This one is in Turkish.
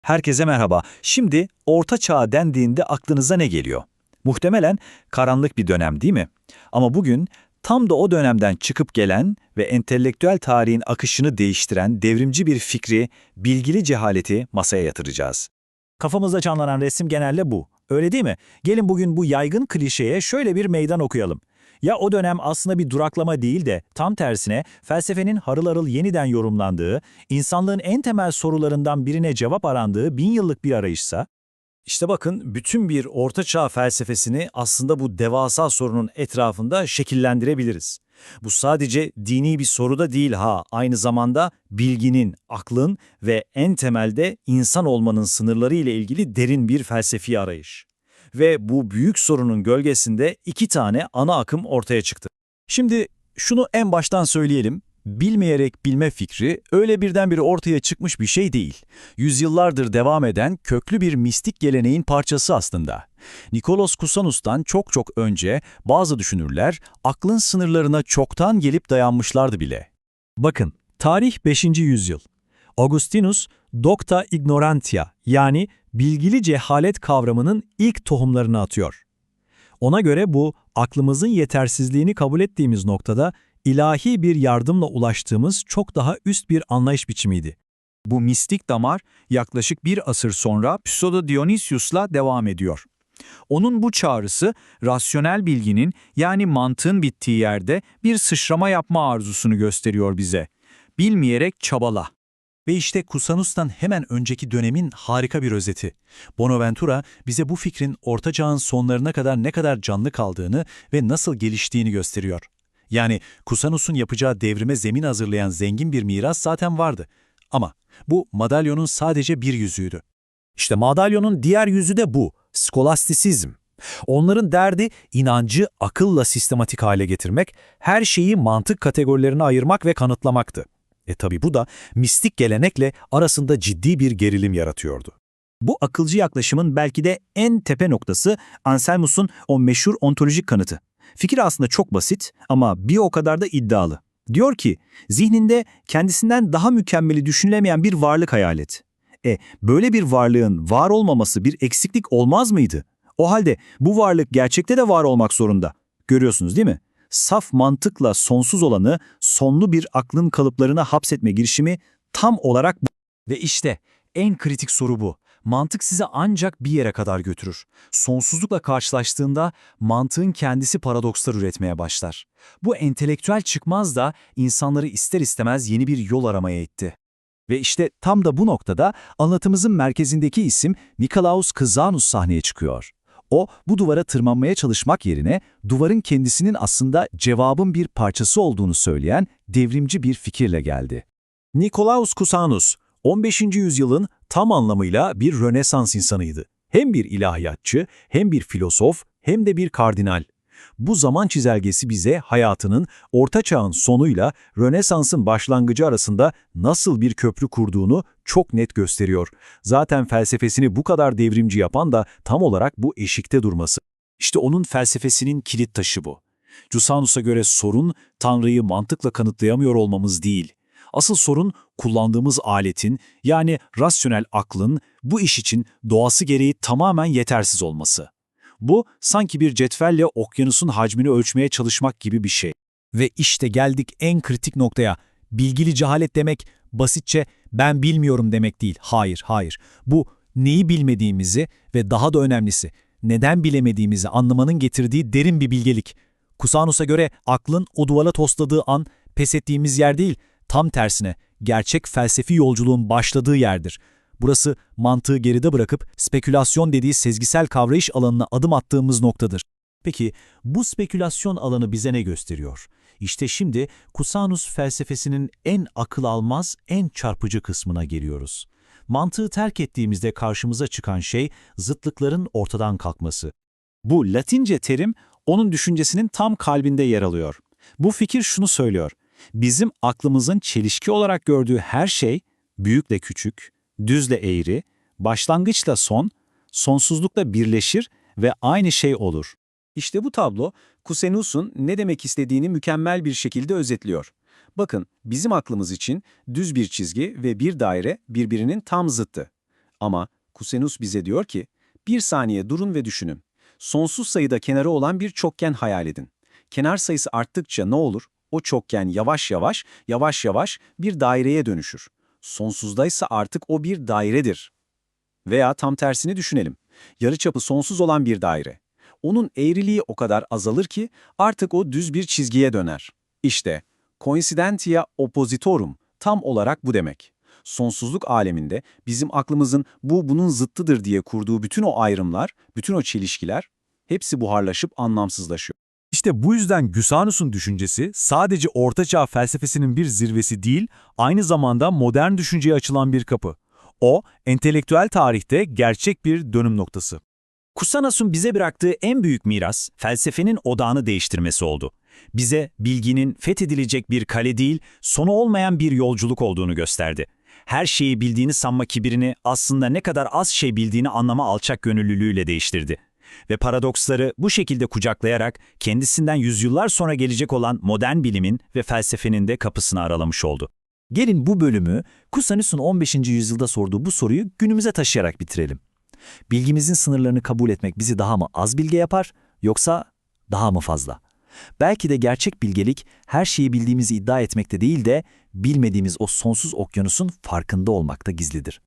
Herkese merhaba. Şimdi Orta Çağ dendiğinde aklınıza ne geliyor? Muhtemelen karanlık bir dönem değil mi? Ama bugün tam da o dönemden çıkıp gelen ve entelektüel tarihin akışını değiştiren devrimci bir fikri, bilgili cehaleti masaya yatıracağız. Kafamızda canlanan resim genelde bu. Öyle değil mi? Gelin bugün bu yaygın klişeye şöyle bir meydan okuyalım. Ya o dönem aslında bir duraklama değil de tam tersine felsefenin harıl harıl yeniden yorumlandığı, insanlığın en temel sorularından birine cevap arandığı 1000 yıllık bir arayışsa? İşte bakın bütün bir ortaçağ felsefesini aslında bu devasa sorunun etrafında şekillendirebiliriz. Bu sadece dini bir soru da değil aynı zamanda bilginin, aklın ve en temelde insan olmanın sınırları ile ilgili derin bir felsefi arayış. Ve bu büyük sorunun gölgesinde iki tane ana akım ortaya çıktı. Şimdi şunu en baştan söyleyelim. Bilmeyerek bilme fikri öyle birdenbire ortaya çıkmış bir şey değil. Yüzyıllardır devam eden köklü bir mistik geleneğin parçası aslında. Nikolaos Kusanus'tan çok önce bazı düşünürler aklın sınırlarına çoktan gelip dayanmışlardı bile. Bakın, tarih 5. yüzyıl. Augustinus, Docta Ignorantia yani bilgili cehalet kavramının ilk tohumlarını atıyor. Ona göre bu, aklımızın yetersizliğini kabul ettiğimiz noktada ilahi bir yardımla ulaştığımız çok daha üst bir anlayış biçimiydi. Bu mistik damar yaklaşık bir asır sonra Pseudo Dionysius'la devam ediyor. Onun bu çağrısı rasyonel bilginin yani mantığın bittiği yerde bir sıçrama yapma arzusunu gösteriyor bize. Bilmeyerek çabala. Ve işte Kusanus'tan hemen önceki dönemin harika bir özeti. Bonaventura bize bu fikrin Orta Çağ'ın sonlarına kadar ne kadar canlı kaldığını ve nasıl geliştiğini gösteriyor. Yani Kusanus'un yapacağı devrime zemin hazırlayan zengin bir miras zaten vardı. Ama bu madalyonun sadece bir yüzüydü. İşte madalyonun diğer yüzü de bu, skolastisizm. Onların derdi inancı akılla sistematik hale getirmek, her şeyi mantık kategorilerine ayırmak ve kanıtlamaktı. Tabi bu da mistik gelenekle arasında ciddi bir gerilim yaratıyordu. Bu akılcı yaklaşımın belki de en tepe noktası Anselmus'un o meşhur ontolojik kanıtı. Fikir aslında çok basit ama bir o kadar da iddialı. Diyor ki, zihninde kendisinden daha mükemmeli düşünülemeyen bir varlık hayal et. Böyle bir varlığın var olmaması bir eksiklik olmaz mıydı? O halde bu varlık gerçekte de var olmak zorunda. Görüyorsunuz değil mi? Saf mantıkla sonsuz olanı sonlu bir aklın kalıplarına hapsetme girişimi tam olarak bu. Ve işte en kritik soru bu. Mantık sizi ancak bir yere kadar götürür. Sonsuzlukla karşılaştığında mantığın kendisi paradokslar üretmeye başlar. Bu entelektüel çıkmaz da insanları ister istemez yeni bir yol aramaya itti. Ve işte tam da bu noktada anlatımızın merkezindeki isim Nikolaos Kızanus sahneye çıkıyor. O, bu duvara tırmanmaya çalışmak yerine duvarın kendisinin aslında cevabın bir parçası olduğunu söyleyen devrimci bir fikirle geldi. Nikolaos Kusanus, 15. yüzyılın tam anlamıyla bir Rönesans insanıydı. Hem bir ilahiyatçı, hem bir filozof, hem de bir kardinal. Bu zaman çizelgesi bize hayatının Orta Çağ'ın sonuyla Rönesans'ın başlangıcı arasında nasıl bir köprü kurduğunu çok net gösteriyor. Zaten felsefesini bu kadar devrimci yapan da tam olarak bu eşikte durması. İşte onun felsefesinin kilit taşı bu. Cusanus'a göre sorun, Tanrı'yı mantıkla kanıtlayamıyor olmamız değil. Asıl sorun kullandığımız aletin, yani rasyonel aklın bu iş için doğası gereği tamamen yetersiz olması. Bu sanki bir cetvelle okyanusun hacmini ölçmeye çalışmak gibi bir şey. Ve işte geldik en kritik noktaya. Bilgili cehalet demek basitçe ben bilmiyorum demek değil. Hayır. Bu neyi bilmediğimizi ve daha da önemlisi neden bilemediğimizi anlamanın getirdiği derin bir bilgelik. Kusanus'a göre aklın o duvara tosladığı an pes ettiğimiz yer değil, tam tersine gerçek felsefi yolculuğun başladığı yerdir. Burası mantığı geride bırakıp spekülasyon dediği sezgisel kavrayış alanına adım attığımız noktadır. Peki bu spekülasyon alanı bize ne gösteriyor? İşte şimdi Kusanus felsefesinin en akıl almaz, en çarpıcı kısmına geliyoruz. Mantığı terk ettiğimizde karşımıza çıkan şey zıtlıkların ortadan kalkması. Bu Latince terim onun düşüncesinin tam kalbinde yer alıyor. Bu fikir şunu söylüyor. Bizim aklımızın çelişki olarak gördüğü her şey, büyükle küçük, düzle eğri, başlangıçla son, sonsuzlukla birleşir ve aynı şey olur. İşte bu tablo, Kusanus'un ne demek istediğini mükemmel bir şekilde özetliyor. Bakın, bizim aklımız için düz bir çizgi ve bir daire birbirinin tam zıttı. Ama Cusanus bize diyor ki, bir saniye durun ve düşünün. Sonsuz sayıda kenarı olan bir çokgen hayal edin. Kenar sayısı arttıkça ne olur? O çokgen yavaş yavaş bir daireye dönüşür. Sonsuzdaysa artık o bir dairedir. Veya tam tersini düşünelim. Yarıçapı sonsuz olan bir daire. Onun eğriliği o kadar azalır ki artık o düz bir çizgiye döner. İşte coincidentia oppositorum tam olarak bu demek. Sonsuzluk aleminde bizim aklımızın bunun zıttıdır diye kurduğu bütün o ayrımlar, bütün o çelişkiler hepsi buharlaşıp anlamsızlaşıyor. İşte bu yüzden Cusanus'un düşüncesi sadece Ortaçağ felsefesinin bir zirvesi değil, aynı zamanda modern düşünceye açılan bir kapı. O, entelektüel tarihte gerçek bir dönüm noktası. Cusanus'un bize bıraktığı en büyük miras, felsefenin odağını değiştirmesi oldu. Bize bilginin fethedilecek bir kale değil, sonu olmayan bir yolculuk olduğunu gösterdi. Her şeyi bildiğini sanma kibirini aslında ne kadar az şey bildiğini anlama alçak gönüllülüğüyle değiştirdi. Ve paradoksları bu şekilde kucaklayarak kendisinden yüzyıllar sonra gelecek olan modern bilimin ve felsefenin de kapısını aralamış oldu. Gelin bu bölümü Cusanus'un 15. yüzyılda sorduğu bu soruyu günümüze taşıyarak bitirelim. Bilgimizin sınırlarını kabul etmek bizi daha mı az bilge yapar, yoksa daha mı fazla? Belki de gerçek bilgelik her şeyi bildiğimizi iddia etmekte değil de bilmediğimiz o sonsuz okyanusun farkında olmakta gizlidir.